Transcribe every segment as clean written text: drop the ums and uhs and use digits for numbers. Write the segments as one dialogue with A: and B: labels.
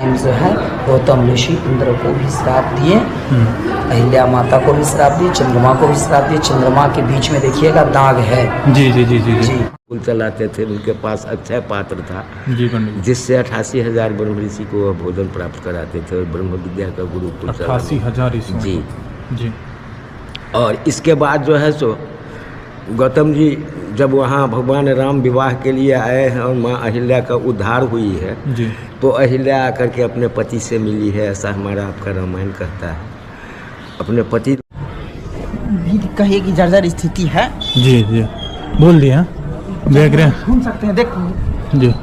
A: जो है गौतम ऋषि इंद्र को भी श्राप दिए, अहिल्या माता को भी श्राप दिए, चंद्रमा को भी श्राप दिए। चंद्रमा के बीच में देखिएगा दाग है।
B: जी जी जी जी जी
C: कुल चलाते थे, उनके पास अक्षय पात्र था
B: जी पंडित।
C: जिससे 88,000 ब्रह्म ऋषि को वह भोजन प्राप्त कराते थे और ब्रह्म विद्या का गुरुकुल
B: 88,000 ऋषि
C: जी
B: जी।
C: और इसके बाद जो है सो गौतम जी जब वहाँ भगवान राम विवाह के लिए आए हैं और माँ अहिल्या का उद्धार हुई है
B: जी,
C: तो अहिल्या आकर के अपने पति से मिली है, ऐसा हमारा आपका रामायण कहता है। अपने पति
D: भी कहे की जर्जर स्थिति है।
B: जी जी बोल दिया, देख रहे हैं,
D: सुन सकते हैं। देख
B: जी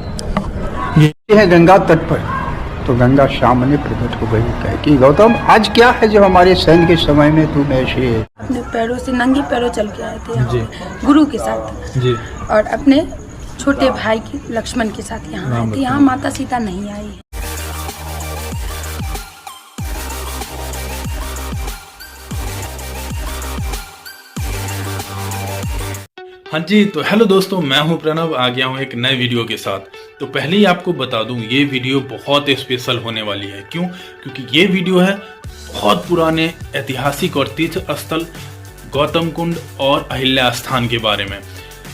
D: ये है गंगा तट पर, तो गंगा सामने प्रकट हो गई है कि गौतम आज क्या है जो हमारे सैन्य के समय में तुम ऐसे
E: अपने पैरों से नंगे पैरों चल के आए थे यहाँ
B: जी।
E: पे गुरु के साथ
B: जी
E: और अपने छोटे भाई के लक्ष्मण के साथ यहाँ आए थे। यहाँ माता सीता नहीं आई है।
B: हाँ जी, तो हेलो दोस्तों, मैं हूं प्रणव, आ गया हूं एक नए वीडियो के साथ। तो पहले ही आपको बता दूं ये वीडियो बहुत स्पेशल होने वाली है। क्यों? क्योंकि ये वीडियो है बहुत पुराने ऐतिहासिक और तीर्थ स्थल गौतम कुंड और अहिल्या स्थान के बारे में।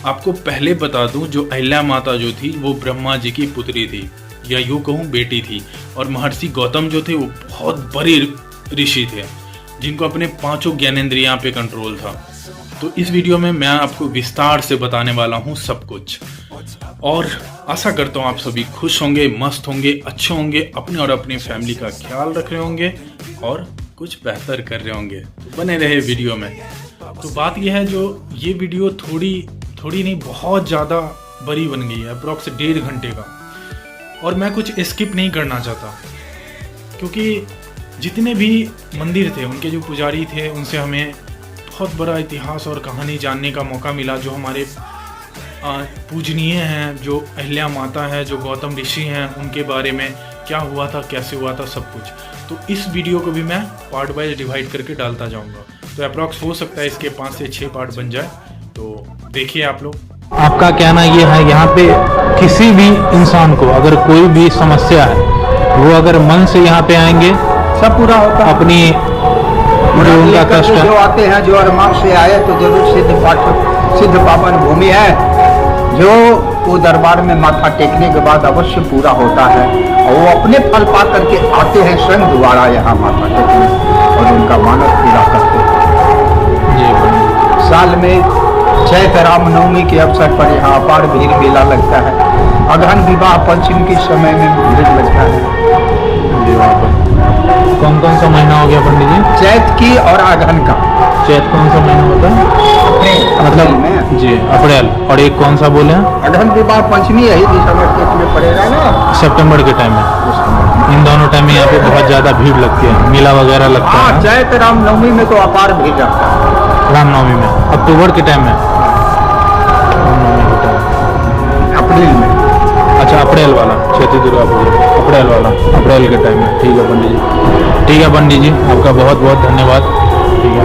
B: आपको पहले बता दूं, जो अहिल्या माता जो थी वो ब्रह्मा जी की पुत्री थी, या यूँ कहूँ बेटी थी। और महर्षि गौतम जो थे वो बहुत बड़े ऋषि थे जिनको अपने 5 ज्ञानेंद्रियां पे कंट्रोल था। तो इस वीडियो में मैं आपको विस्तार से बताने वाला हूँ सब कुछ, और आशा करता हूँ आप सभी खुश होंगे, मस्त होंगे, अच्छे होंगे, अपने और अपनी फैमिली का ख्याल रख रहे होंगे और कुछ बेहतर कर रहे होंगे। तो बने रहे वीडियो में। तो बात यह है, जो ये वीडियो थोड़ी नहीं बहुत ज़्यादा बड़ी बन गई है, अप्रॉक्स 1.5 घंटे का। और मैं कुछ स्किप नहीं करना चाहता, क्योंकि जितने भी मंदिर थे उनके जो पुजारी थे उनसे हमें बहुत बड़ा इतिहास और कहानी जानने का मौका मिला, जो हमारे पूजनीय हैं, जो अहिल्या माता है, जो गौतम ऋषि हैं, उनके बारे में क्या हुआ था, कैसे हुआ था, सब कुछ। तो इस वीडियो को भी मैं पार्ट वाइज डिवाइड करके डालता जाऊंगा। तो अप्रॉक्स हो सकता है इसके 5 से 6 पार्ट बन जाए। तो देखिए आप लोग।
F: आपका कहना ये है, यहाँ पे किसी भी इंसान को अगर कोई भी समस्या है, वो अगर मन से यहाँ पे आएंगे
D: सब पूरा होता है।
F: अपनी जो उनका कष्ट है,
D: जो आते हैं, जो अरमान से आए तो जरूर सिद्ध पावन भूमि है, जो वो दरबार में माथा टेकने के बाद अवश्य पूरा होता है। और वो अपने फल पा करके आते हैं स्वयं दोबारा यहाँ माथा टेकने और उनका मानस पूरा करते हैं।
F: जी
D: साल में चैत रामनवमी के अवसर पर यहाँ अपार भीड़ मेला लगता है। अगहन विवाह पंचमी के समय में भीड़ लगता है।
F: कौन कौन सा महीना हो गया पंडित जी?
D: चैत की और अगहन का।
F: चैत कौन सा महीना होता है?
D: मतलब में
F: जी अप्रैल। और एक कौन सा बोले हैं?
D: अगहन विवाह पंचमी यही दिसंबर के में पड़ेगा ना,
F: सितंबर के टाइम में। इन दोनों टाइम में यहाँ पे बहुत ज्यादा भीड़ लगती है, मेला वगैरह लगता है।
D: चैत रामनवमी में तो अपार भीड़ लगता है।
F: रामनवमी में अक्टूबर के टाइम में,
D: अप्रैल में।
F: अच्छा अप्रैल वाला चैती दुर्गा पूजा, अप्रैल वाला, अप्रैल के टाइम में। ठीक है पंडित जी, ठीक है पंडित जी, आपका बहुत बहुत धन्यवाद। ठीक है।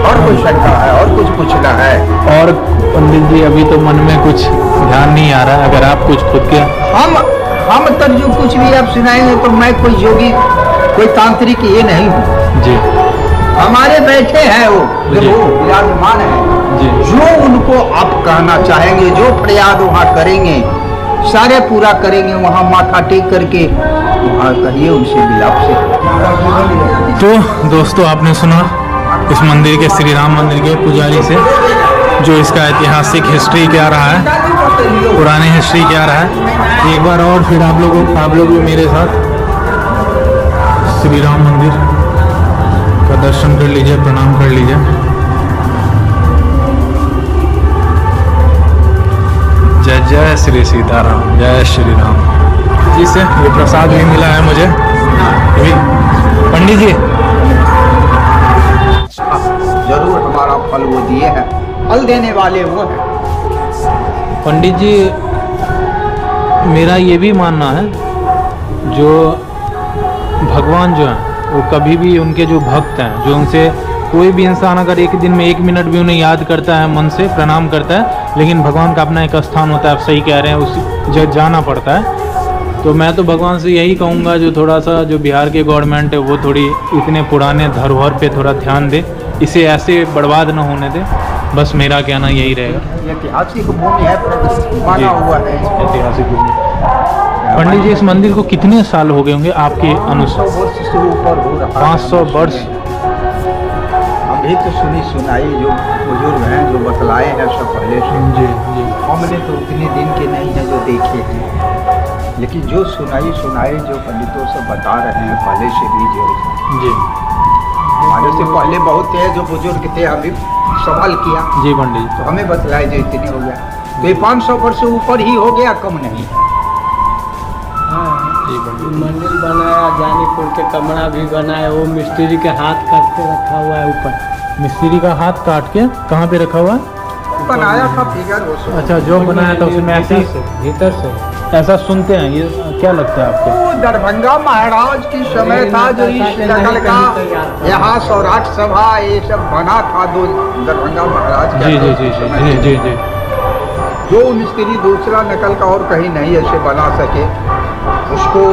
D: और कुछ शंका है और कुछ पूछना है?
F: और पंडित जी अभी तो मन में कुछ ध्यान नहीं आ रहा है, अगर आप कुछ खुद के
D: हम तक जो कुछ भी आप सुनाएंगे तो मैं कोई योगी, कोई तांत्रिक ये नहीं हूँ
F: जी।
D: हमारे बैठे हैं वो
F: जी।
D: विराजमान है
F: जी।
D: जो उनको आप कहना चाहेंगे, जो फरियाद वहाँ करेंगे सारे पूरा करेंगे। वहाँ माथा टेक करके वहाँ कहिए उनसे विलाप से।
F: तो दोस्तों आपने सुना इस मंदिर के, श्री राम मंदिर के पुजारी से, जो इसका ऐतिहासिक हिस्ट्री क्या रहा है, पुराने हिस्ट्री क्या रहा है। एक बार और फिर आप लोग भी मेरे साथ श्री राम मंदिर का दर्शन कर लीजिए, प्रणाम कर लीजिए। जय जय श्री सीताराम, जय श्री राम जी। से ये प्रसाद भी मिला है मुझे पंडित जी।
D: जरूर हमारा फल वो दिए हैं, फल देने वाले वो हैं।
F: पंडित जी मेरा ये भी मानना है, जो भगवान जो हैं वो कभी भी उनके जो भक्त हैं, जो उनसे कोई भी इंसान अगर एक दिन में 1 मिनट भी उन्हें याद करता है, मन से प्रणाम करता है, लेकिन भगवान का अपना एक स्थान होता है। आप सही कह रहे हैं, उस जाना पड़ता है। तो मैं तो भगवान से यही कहूँगा जो थोड़ा सा जो बिहार के गवर्नमेंट है वो थोड़ी इतने पुराने धरोहर पे थोड़ा ध्यान दे, इसे ऐसे बर्बाद ना होने दे। बस मेरा कहना यही रहेगा।
D: ऐतिहासिक भूमि है, माना हुआ है
F: ऐतिहासिक भूमि। पंडित जी, इस मंदिर को कितने साल हो गए होंगे आपके अनुसार?
D: 500 वर्ष से ऊपर हो रहा है।
F: 500 वर्ष।
D: अभी तो सुनी सुनाई जो बुजुर्ग हैं जो बतलाए हैं सब पहले से।
F: जी जी
D: हमने तो उतने दिन के नहीं है जो देखे हैं, लेकिन जो सुनाई जो पंडितों से बता रहे हैं पहले से भी जो
F: जी
D: हमारे से पहले बहुत थे जो बुजुर्ग थे, अभी सवाल किया
F: जी पंडित जी।
D: तो हमें बतलाए जो इतने हो गया, तो ये 500 वर्ष से ऊपर ही हो गया, कम नहीं।
F: जी पंडित जी।
G: मंदिर बनाया, जानीपुर के कमरा भी बनाया, वो मिस्त्री के हाथ काट के रखा हुआ है ऊपर।
F: मिस्त्री का हाथ काट के कहाँ पे रखा हुआ है?
D: बनाया था फिगर वो सब।
F: अच्छा, जो बनाया था उसमें ऐसे
G: भीतर से
F: ऐसा सुनते हैं, ये क्या लगता है आपको?
D: वो दरभंगा महाराज की समय था जो इस नकल का यहाँ सौराठ सभा ये सब बना था, दो दरभंगा महाराज का।
F: जी जी जी जी जी जी।
D: जो मिस्त्री दूसरा नकल का और कहीं नहीं ऐसे बना सके, उसको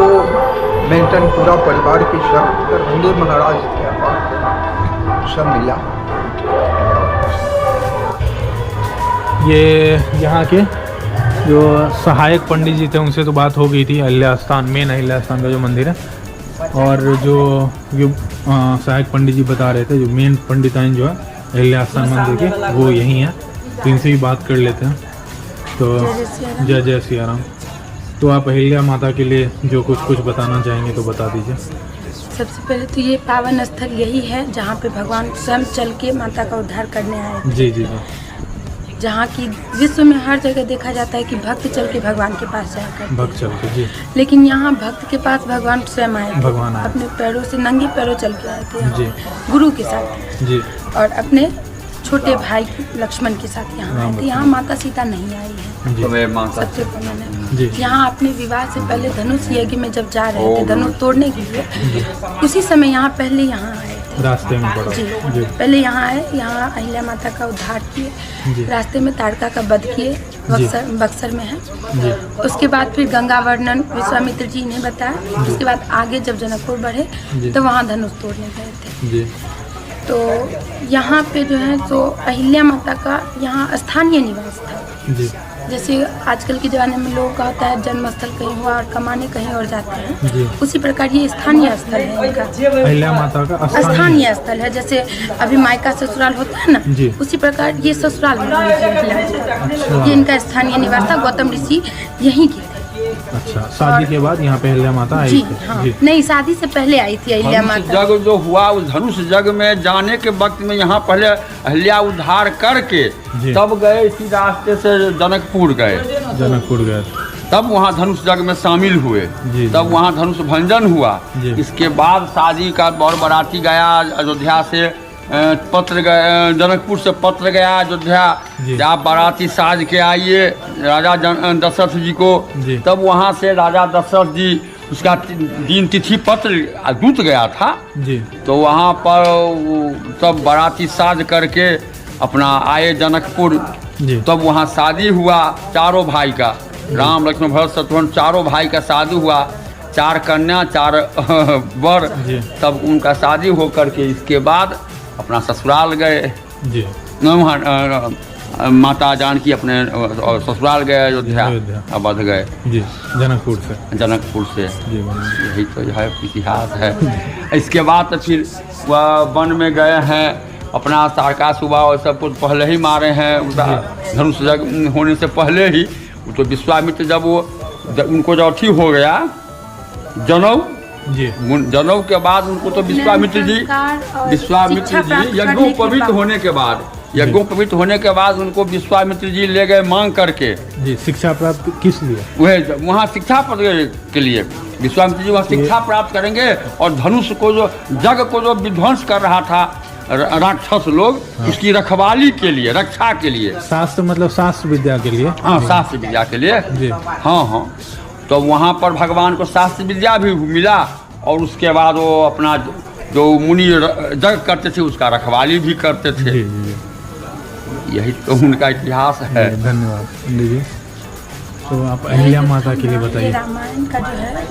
D: मेंटेन पूरा परिवार की सब दरभंगे महाराज के सब मिला।
F: ये यहाँ के जो सहायक पंडित जी थे उनसे तो बात हो गई थी, अहिल्या स्थान, मेन अहिल्या स्थान का जो मंदिर है, और जो सहायक पंडित जी बता रहे थे जो मेन पंडिताइन जो है अहिल्या स्थान मंदिर के वो यही हैं, तो इनसे भी बात कर लेते हैं। तो जय जय सिया राम। तो आप अहिल्या माता के लिए जो कुछ बताना चाहेंगे तो बता दीजिए।
E: सबसे पहले तो ये पावन स्थल यही है जहाँ पे भगवान स्वयं चल के माता का उद्धार करने आए थे।
F: जी जी जी।
E: जहाँ की विश्व में हर जगह देखा जाता है कि भक्त चल के भगवान के पास जाया करते हैं।
F: भक्त चल के, जी।
E: लेकिन यहाँ भक्त के पास भगवान स्वयं आए थे।
F: भगवान आए।
E: अपने पैरों से, नंगे पैरों चल के आए थे यहाँ
F: जी।
E: पे, गुरु के साथ
F: जी।
E: और अपने छोटे भाई लक्ष्मण के साथ यहाँ आए थे। यहाँ माता सीता नहीं आई है
F: जी
E: सबसे
F: जी।
E: पहले। यहाँ अपने विवाह से पहले धनुष यज्ञ में जब जा रहे थे धनुष तोड़ने के लिए, उसी समय यहाँ पहले यहाँ आए थे,
F: रास्ते में पड़ा।
E: जी,
F: जी।
E: पहले यहाँ आए, यहाँ अहिल्या माता का उद्धार
F: जी।
E: किए, रास्ते में ताड़का का वध किए, बक्सर में है।
F: जी।
E: उसके बाद फिर गंगा वर्णन विश्वामित्र जी ने बताया। उसके बाद आगे जब जनकपुर बढ़े तो वहाँ धनुष तोड़ने गए थे।
F: जी।
E: तो यहाँ पे जो है तो अहिल्या माता का यहाँ स्थानीय निवास था।
F: जी।
E: जैसे आजकल के ज़माने में लोगों का होता है जन्म स्थल कहीं हुआ और कमाने कहीं और जाते हैं,
F: जी।
E: उसी प्रकार ये स्थानीय स्थल है इनका।
F: अहिल्या माता का
E: स्थानीय स्थल है, जैसे अभी मायका ससुराल होता है ना,
F: जी।
E: उसी प्रकार ये ससुराल है। ये इनका स्थानीय निवास था। गौतम ऋषि यहीं के थे।
F: अच्छा, शादी के बाद यहाँ पे अहिल्या माता आई
E: जी
F: थी?
E: हाँ,
F: जी।
E: नहीं, शादी से पहले आई थी अहिल्या माता।
H: जग जो हुआ उस धनुष जग में जाने के वक्त में यहाँ पहले अहिल्या उद्धार करके
F: जी।
H: तब गए इसी रास्ते से जनकपुर गए,
F: जनकपुर गए।
H: तब वहाँ धनुष जग में शामिल हुए।
F: जी।
H: तब वहाँ धनुष भंजन हुआ।
F: जी।
H: इसके बाद शादी का दौर बाराती गया अयोध्या से, पत्र गया जनकपुर से, पत्र गया अयोध्या,
F: जी।
H: आप बाराती साज के आइए राजा दशरथ जी को।
F: जी।
H: तब वहाँ से राजा दशरथ जी उसका दिन तिथि पत्र दूत गया था।
F: जी।
H: तो वहाँ पर तब बाराती साज करके अपना आए जनकपुर।
F: जी।
H: तब वहाँ शादी हुआ चारों भाई का, राम लक्ष्मण भरत शत्रुघ्न चारों भाई का शादी हुआ, 4 कन्या 4 वर।
F: जी।
H: तब उनका शादी हो करके इसके बाद अपना ससुराल गए।
F: जी।
H: वहाँ माता जानकी अपने ससुराल गए अयोध्या, अवध गए।
F: जी, जनकपुर से।
H: जी। यही तो है इतिहास है। इसके बाद तो फिर वह वन में गए हैं, अपना तारका सुबह और सब कुछ पहले ही मारे हैं। धनुष जग होने से पहले ही तो विश्वामित्र जब वो उनको जो अथी हो गया जनौ,
F: जी।
H: जनौ के बाद उनको तो विश्वामित्र जी यज्ञोपवीत होने के बाद, यज्ञोपवीत होने के बाद उनको विश्वामित्र जी ले गए मांग करके।
F: जी। शिक्षा प्राप्त किस लिए?
H: वह वहाँ शिक्षा के लिए विश्वामित्र जी वहाँ शिक्षा प्राप्त करेंगे, और धनुष को जो जग को जो विध्वंस कर रहा था राक्षस लोग, उसकी रखवाली के लिए, रक्षा के लिए।
F: शास्त्र मतलब शास्त्र विद्या के लिए?
H: हाँ, शास्त्र विद्या के लिए।
F: जी।
H: हाँ हाँ। तो वहाँ पर भगवान को शास्त्र विद्या भी मिला, और उसके बाद वो अपना जो मुनि जग करते थे उसका रखवाली भी करते थे।
F: जी जी।
H: यही तो उनका इतिहास है।
F: धन्यवाद पंडित जी। तो आप अहिल्या माता के लिए
E: ये
F: बताइए।
E: रामायण का जो है,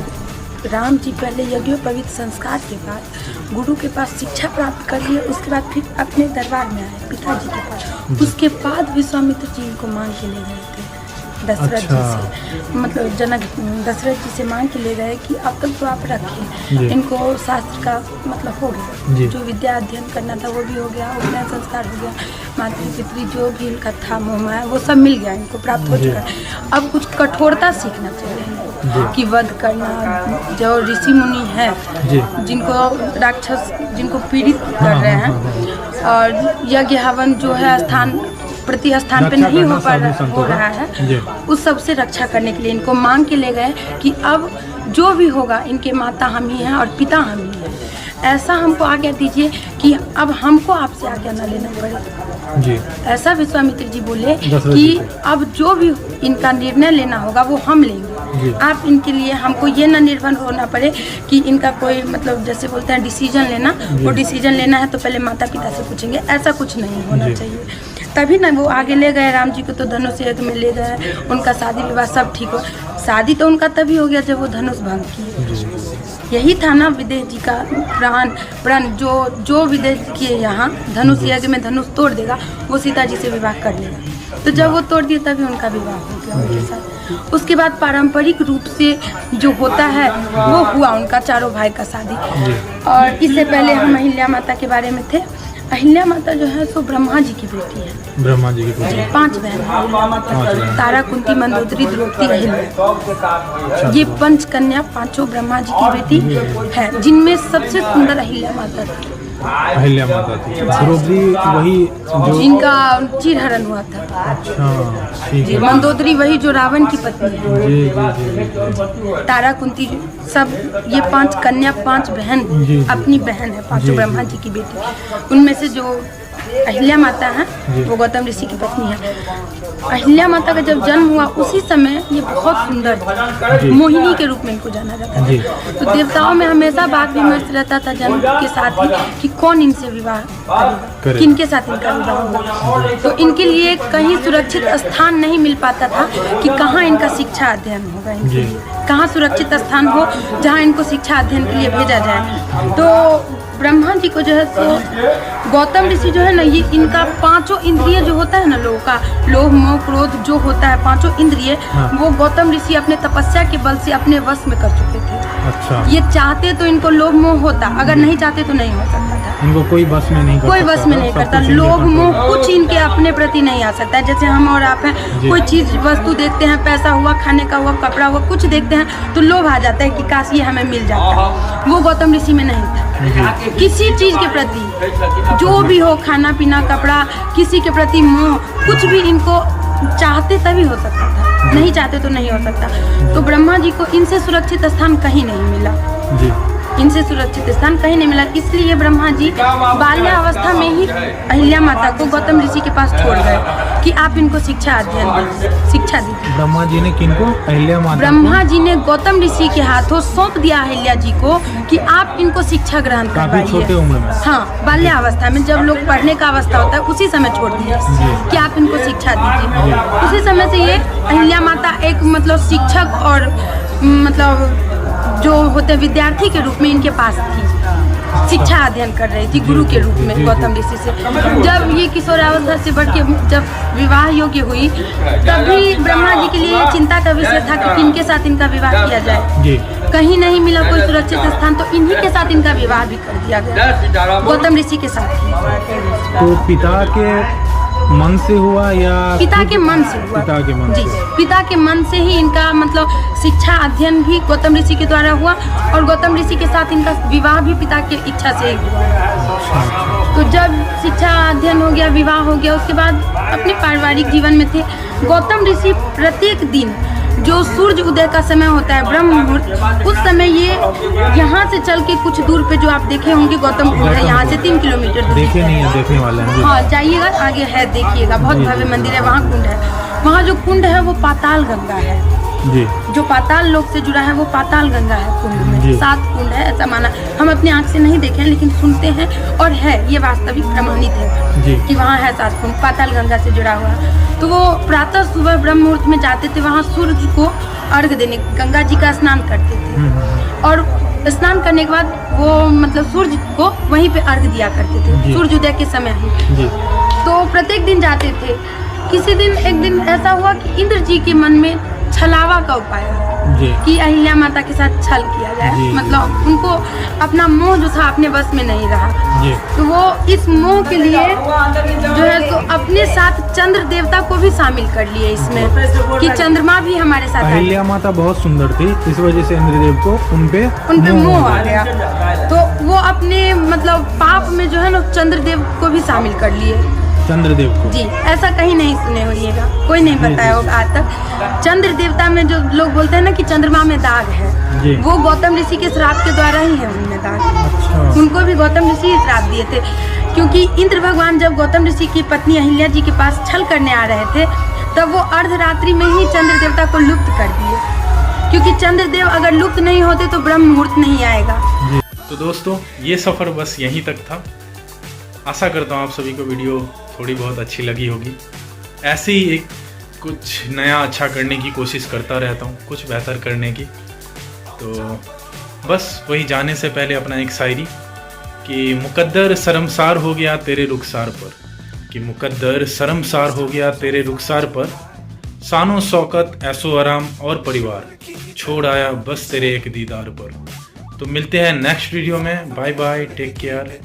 E: राम जी पहले यज्ञोपवीत संस्कार के बाद गुरु के पास शिक्षा प्राप्त कर लिए, उसके बाद फिर अपने दरबार में आए पिताजी के पास। उसके बाद विश्वामित्र जी इनको मांग के ले गए थे दशरथ जी से, मतलब जनक दशरथ जी से मांग के ले गए कि अब तक तो आप रखें, इनको शास्त्र का मतलब हो गया, जो विद्या अध्ययन करना था वो भी हो गया, उपनयन संस्कार हो गया, मातृ पितृ जो भी इनका था मोह माया वो सब मिल गया, इनको प्राप्त हो चुका है। अब कुछ कठोरता सीखना चाहिए इनको, कि वध करना, जो ऋषि मुनि है जिनको राक्षस जिनको पीड़ित कर रहे हैं, और यज्ञ हवन जो है स्थान प्रति स्थान पे नहीं हो रहा है, उस सब से रक्षा करने के लिए इनको मांग के ले गए कि अब जो भी होगा इनके माता हम ही हैं और पिता हम ही हैं, ऐसा हमको आज्ञा दीजिए कि अब हमको आपसे आज्ञा न लेना पड़े जी। ऐसा विश्वामित्र जी बोले कि अब जो भी इनका निर्णय लेना होगा वो हम लेंगे, आप इनके लिए हमको ये न निर्भर होना पड़े कि इनका कोई मतलब जैसे बोलते हैं डिसीजन लेना, वो डिसीजन लेना है तो पहले माता पिता से पूछेंगे, ऐसा कुछ नहीं होना चाहिए। तभी ना वो आगे ले गए राम जी को, तो धनुष यज्ञ में ले गए, उनका शादी विवाह सब ठीक हो। शादी तो उनका तभी हो गया जब वो धनुष भंग किए। यही था ना विदेह जी का प्राण जो विदेह किए यहाँ धनुष यज्ञ में धनुष तोड़ देगा वो सीता जी से विवाह कर लेगा, तो जब वो तोड़ दिए तभी उनका विवाह हो गया उनके साथ। उसके बाद पारंपरिक रूप से जो होता है वो हुआ उनका चारों भाई का शादी। और इससे पहले हम अहिल्या माता के बारे में थे। अहिल्या माता जो है सो ब्रह्मा जी की बेटी है।
F: ब्रह्मा जी की बेटी,
E: 5 बहन, तारा, कुंती, मंदोदरी, द्रौपदी, अहिल्या, ये 5 कन्या, 5 ब्रह्मा जी की बेटी है, जिनमें सबसे सुंदर अहिल्या माता थी।
F: अहिल्या माता थी। द्रौपदी वही जो
E: जिनका चीरहरण हुआ था।
F: अच्छा ठीक है।
E: मंदोदरी वही जो रावण की पत्नी है।
F: जी जी जी।
E: तारा, कुंती सब ये 5 कन्या, 5 बहन अपनी बहन है, 5 ब्रह्मा जी की बेटी। उनमें से जो अहिल्या माता है वो गौतम ऋषि की पत्नी है। अहिल्या माता का जब जन्म हुआ उसी समय ये बहुत सुंदर थी, मोहिनी के रूप में इनको जाना जाता था। तो देवताओं में हमेशा बात विमर्श रहता था जन्म के साथ ही कि कौन इनसे विवाह करेगा, किनके साथ इनका विवाह होगा। तो इनके लिए कहीं सुरक्षित स्थान नहीं मिल पाता था कि कहाँ इनका शिक्षा अध्ययन होगा, इनके लिए कहाँ सुरक्षित स्थान हो जहाँ इनको शिक्षा अध्ययन के लिए भेजा जाए। तो ब्रह्मा जी को जो है तो गौतम ऋषि जो है ना, ये इनका 5 इंद्रिय जो होता है ना लोगों का, लोभ मोह क्रोध जो होता है 5 इंद्रिय, वो गौतम ऋषि अपने तपस्या के बल से अपने वश में कर चुके थे।
F: अच्छा।
E: ये चाहते तो इनको लोभ मोह होता, अगर नहीं चाहते तो नहीं हो सकता था।
F: इनको कोई बस में नहीं,
E: कोई बस में नहीं करता। लोभ मोह कुछ इनके अपने प्रति नहीं आ सकता है। जैसे हम और आप हैं, कोई चीज वस्तु देखते हैं, पैसा हुआ, खाने का हुआ, कपड़ा हुआ, कुछ देखते हैं तो लोभ आ जाता है कि काश ये हमें मिल जाता। वो गौतम ऋषि में नहीं था। किसी चीज के प्रति जो भी हो, खाना पीना कपड़ा, किसी के प्रति मोह, कुछ भी इनको चाहते तभी हो सकता था, नहीं चाहते तो नहीं हो सकता। तो ब्रह्मा जी को इनसे सुरक्षित स्थान कहीं नहीं मिला जी। इनसे सुरक्षित स्थान कहीं नहीं मिला, इसलिए ब्रह्मा जी बाल्यावस्था में ही अहिल्या माता को गौतम ऋषि के पास छोड़ गए कि आप इनको शिक्षा अध्ययन दीजिए, शिक्षा दीजिए।
F: ब्रह्मा जी ने किनको? अहिल्या माता।
E: ब्रह्मा जी ने गौतम ऋषि के हाथों सौंप दिया अहिल्या जी को कि आप इनको शिक्षा ग्रहण करवाइए।
F: छोटे उम्र में?
E: हाँ, बाल्यावस्था में जब लोग पढ़ने का अवस्था होता है उसी समय छोड़ दिए कि आप इनको शिक्षा दीजिए। उसी समय से ये अहिल्या माता एक मतलब शिक्षक और मतलब जो होते विद्यार्थी के रूप में इनके पास थी, शिक्षा अध्ययन कर रही थी गुरु के रूप में गौतम ऋषि से। जब ये किशोरावस्था से बढ़ के जब विवाह योग्य हुई, तभी ब्रह्मा जी के लिए चिंता का विषय था कि किनके साथ इनका विवाह किया जाए। कहीं नहीं मिला कोई सुरक्षित स्थान, तो इन्हीं के साथ इनका विवाह भी कर दिया गया, गौतम ऋषि के साथ ही।
F: तो पिता के मन से हुआ या
E: पिता के मन से हुआ?
F: पिता के मन
E: जी, पिता के मन से ही इनका मतलब शिक्षा अध्ययन भी गौतम ऋषि के द्वारा हुआ, और गौतम ऋषि के साथ इनका विवाह भी पिता की इच्छा से हुआ। तो जब शिक्षा अध्ययन हो गया, विवाह हो गया, उसके बाद अपने पारिवारिक जीवन में थे। गौतम ऋषि प्रत्येक दिन जो सूर्य उदय का समय होता है, ब्रह्म मुहूर्त, उस समय ये यहाँ से चल के कुछ दूर पे जो आप देखे होंगे गौतम कुंड है, यहाँ से 3 किलोमीटर दूर।
F: देखे नहीं है, देखने वाले हैं।
E: हाँ, जाइएगा, आगे है, देखिएगा, बहुत भव्य मंदिर है, वहाँ कुंड है। वहाँ जो कुंड है वो पाताल गंगा है।
F: जी।
E: जो पाताल लोक से जुड़ा है वो पाताल गंगा है कुंड में।
F: जी।
E: 7 कुंड है ऐसा माना, हम अपनी आंख से नहीं देखे हैं लेकिन सुनते हैं और है, ये वास्तविक प्रमाणित है
F: जी।
E: कि वहाँ है 7 कुंड पाताल गंगा से जुड़ा हुआ। तो वो प्रातः सुबह ब्रह्म मुहूर्त में जाते थे वहाँ सूर्य को अर्घ देने, गंगा जी का स्नान करते थे और स्नान करने के बाद वो मतलब सूर्य को वहीं पे अर्घ दिया करते थे सूर्योदय के समय ही।
F: जी।
E: तो प्रत्येक दिन जाते थे। किसी दिन एक दिन ऐसा हुआ कि इंद्र जी के मन में छलावा का उपाय आया कि अहिल्या माता के साथ छल किया जाए, मतलब उनको अपना मोह जो था अपने बस में नहीं रहा। तो वो इस मोह के लिए जो है तो अपने साथ चंद्र देवता को भी शामिल कर लिए इसमें कि चंद्रमा भी हमारे साथ आए।
F: अहिल्या माता बहुत सुंदर थी, इस वजह से इंद्रदेव को उन पे
E: मोह आ गया। तो वो अपने मतलब पाप में जो है ना चंद्रदेव को भी शामिल कर लिए,
F: चंद्रदेव को।
E: जी, ऐसा कहीं नहीं सुने होइएगा, कोई नहीं बताया होगा आज तक। चंद्र देवता में जो लोग बोलते हैं ना कि चंद्रमा में दाग है, वो गौतम ऋषि के श्राप के द्वारा ही है उनमें दाग।
F: अच्छा।
E: उनको भी गौतम ऋषि ही श्राप दिए थे, क्योंकि इंद्र भगवान जब गौतम ऋषि की पत्नी अहिल्या जी के पास छल करने आ रहे थे तब वो अर्धरात्रि में ही चंद्र देवता को लुप्त कर दिए, क्योंकि चंद्रदेव अगर लुप्त नहीं होते तो ब्रह्म मुहूर्त नहीं आएगा।
B: तो दोस्तों ये सफ़र बस यहीं तक था। आशा करता हूँ आप सभी को वीडियो थोड़ी बहुत अच्छी लगी होगी। ऐसे ही एक कुछ नया अच्छा करने की कोशिश करता रहता हूँ, कुछ बेहतर करने की। तो बस वही जाने से पहले अपना एक शायरी कि मुकद्दर शर्मसार हो गया तेरे रुखसार पर, कि मुकद्दर शर्मसार हो गया तेरे रुखसार पर, शानो शौकत ऐसो आराम और परिवार छोड़ आया बस तेरे एक दीदार पर। तो मिलते हैं नेक्स्ट वीडियो में। Bye bye, take care.